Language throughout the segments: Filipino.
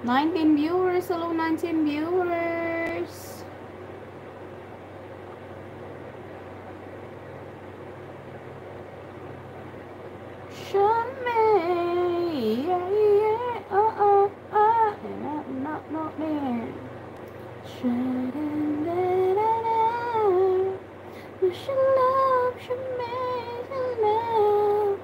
19 viewers. Hello, 19 viewers. Show me. Yeah, yeah. Oh, not there. Should love, should make love.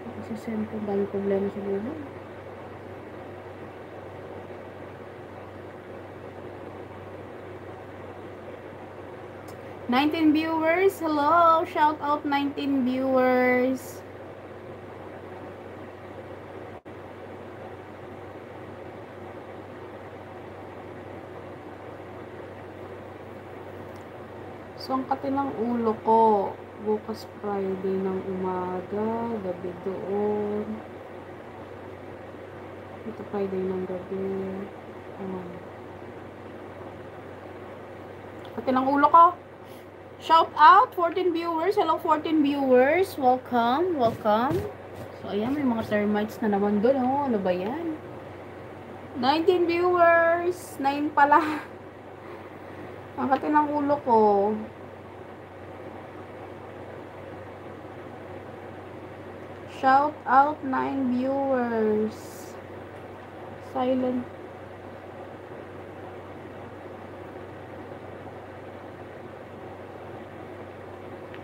Kasi siyempre dami problema sa buhay. $19 viewers. Hello. Shout out 19 viewers. So, ang kati ng ulo ko, bukas Friday ng umaga, gabi doon. Ito Friday ng gabi. Kati ng ulo ko. Shout out, 14 viewers. Hello, 14 viewers. Welcome, welcome. So, ayan, may mga termites na naman doon. Oh, ano ba yan? 19 viewers. 9 pala. Ang kati ng ulo ko. Shout out 9 viewers. Silent.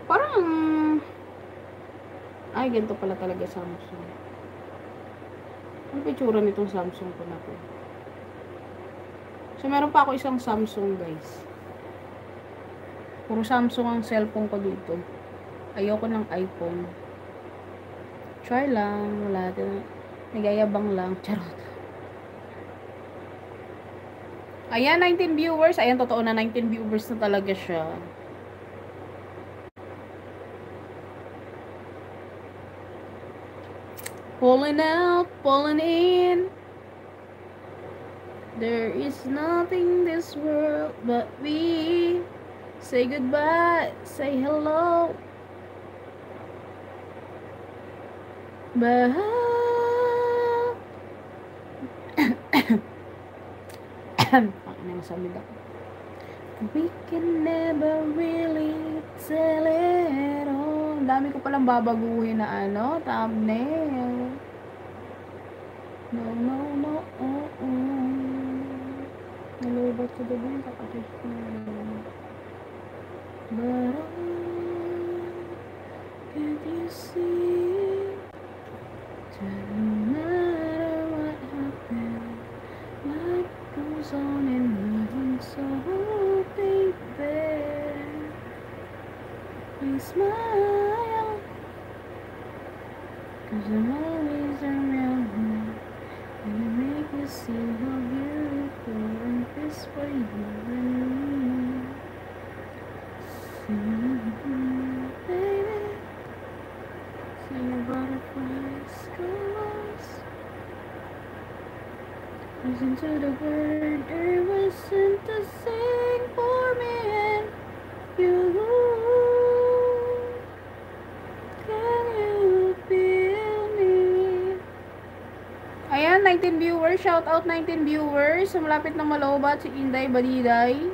Parang ay, ganito pala talaga Samsung. Ano picture nitong Samsung ko na to? So, meron pa ako isang Samsung, guys. Puro Samsung ang cellphone ko dito. Ayoko ng iPhone. Try lang. Wala din. Nagayabang lang. Charot. Ayan, 19 viewers. Ayan, totoo na 19 viewers na talaga siya. Pulling out, pulling in. There is nothing in this world but we. Say goodbye, say hello. But we can never really tell it all. Dami ko palang babaguhin na thumbnail. No. Nalobot ko doon kapatid ko. But can't you see? No matter what happens, life goes on and on. So baby, please smile, 'cause I'm always around, and you make me see how beautiful life is for you and me. Baby, see your butterflies colors. Listen to the word they were sent to sing for me and you. Can you feel me? Ayan, 19 viewers. Shout out 19 viewers. Malapit na malobat si Inday Badiday.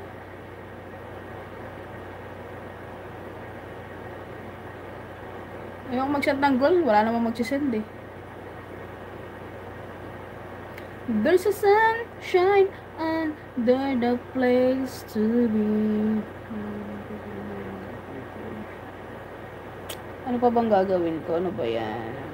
Ayoko mag-shot ng goal. Wala namang magsisend eh. There's a sunshine under the place to be. Ano pa bang gagawin ko? Ano ba yan?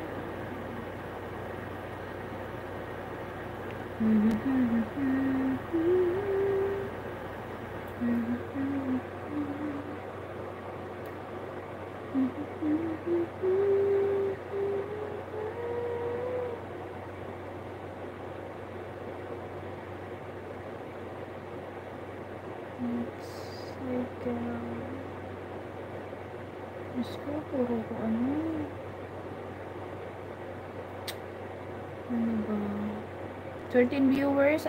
Diyos ko, puro ko ano ba? 13 viewers.